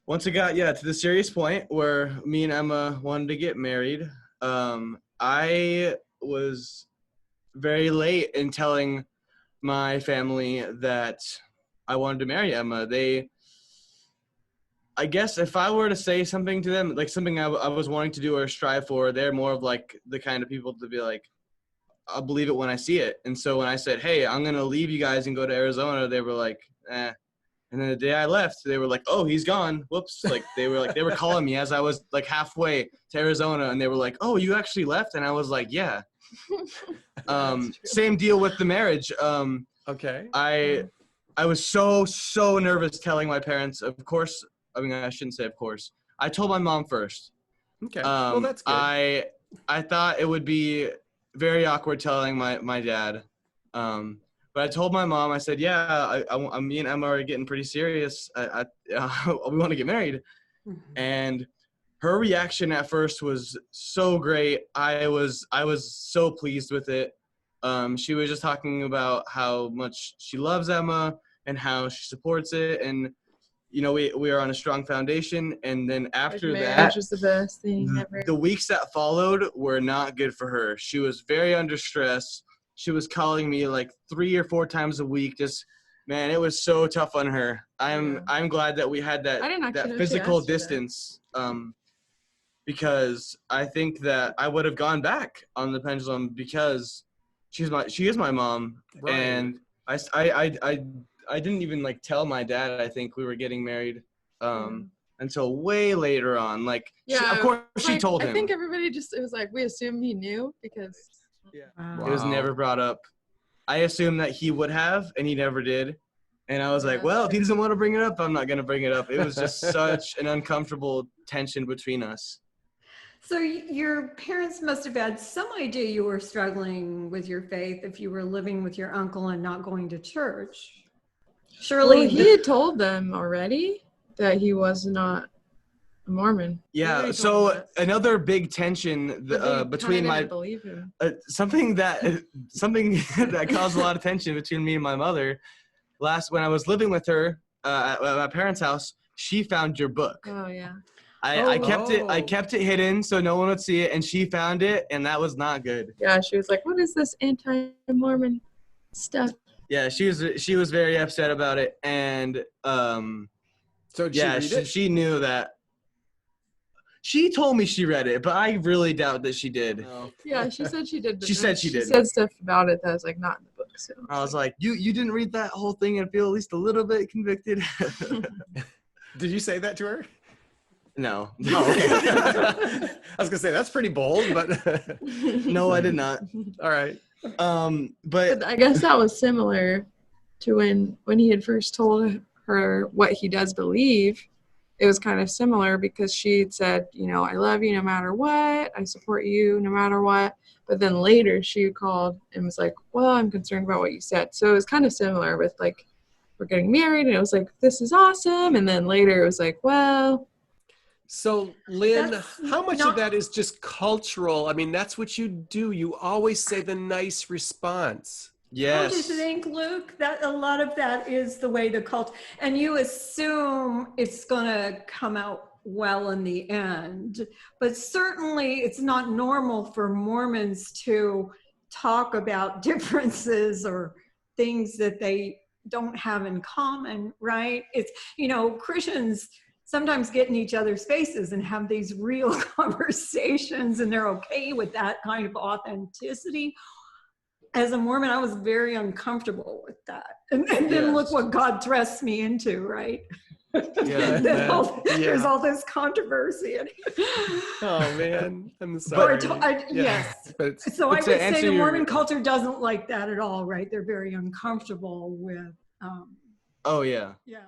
once it got to the serious point where me and Emma wanted to get married, I was very late in telling my family that I wanted to marry Emma. I guess if I were to say something to them, like something I was wanting to do or strive for, they're more of like the kind of people to be like, I'll believe it when I see it. And so when I said, hey, I'm going to leave you guys and go to Arizona, they were like, eh. And then the day I left, they were like, oh, he's gone. Whoops. They were calling me as I was like halfway to Arizona, and they were like, oh, you actually left? And I was like, yeah. Same deal with the marriage. Okay. I was so nervous telling my parents. Of course, I mean, I shouldn't say of course. I told my mom first. Okay. Well, that's good. I thought it would be very awkward telling my dad. But I told my mom, I said, yeah, me and Emma are getting pretty serious. We want to get married. Mm-hmm. And her reaction at first was so great. I was so pleased with it. She was just talking about how much she loves Emma and how she supports it. And, you know, we are on a strong foundation. And then after marriage was the best thing ever. The weeks that followed were not good for her. She was very under stress. She was calling me like 3 or 4 times a week. Just, man, it was so tough on her. I'm glad that we had that physical distance. Because I think that I would have gone back on the pendulum because she is my mom. Right. And I didn't even like tell my dad I think we were getting married until way later on. Like, of course she told him. I think everybody it was like we assumed he knew because it was never brought up. I assumed that he would have, and he never did. And I was like, well, if he doesn't want to bring it up, I'm not going to bring it up. It was just such an uncomfortable tension between us. So your parents must have had some idea you were struggling with your faith if you were living with your uncle and not going to church. Surely well, he had told them already that he was not a Mormon. Yeah, so another big tension between something that caused a lot of tension between me and my mother. When I was living with her at my parents' house, she found your book. Oh yeah. I kept it hidden so no one would see it, and she found it, and that was not good. Yeah, she was like, "What is this anti-Mormon stuff?" Yeah, she was very upset about it, and she knew that. She told me she read it, but I really doubt that she did. Oh. Yeah, she said she did. She said she did. She said stuff about it that was like not in the book. So I was like, you didn't read that whole thing and feel at least a little bit convicted. Did you say that to her? No. Oh, okay. I was gonna say that's pretty bold, but no, I did not. All right. But I guess that was similar to when he had first told her what he does believe. It was kind of similar because she had said, you know, I love you no matter what. I support you no matter what. But then later she called and was like, well, I'm concerned about what you said. So it was kind of similar with like, we're getting married. And it was like, this is awesome. And then later it was like, well. So Lynn, how much of that is just cultural? I mean, that's what you do. You always say the nice response. Yes. Don't you think, Luke, that a lot of that is the way the culture, and you assume it's going to come out well in the end, but certainly it's not normal for Mormons to talk about differences or things that they don't have in common, right? It's, you know, Christians sometimes get in each other's faces and have these real conversations, and they're okay with that kind of authenticity. As a Mormon, I was very uncomfortable with that. And then look what God thrusts me into, right? Yeah, there's all this controversy. Oh, man. I'm sorry. Yes. So I would say the Mormon culture doesn't like that at all, right? They're very uncomfortable with... oh, yeah. Yeah.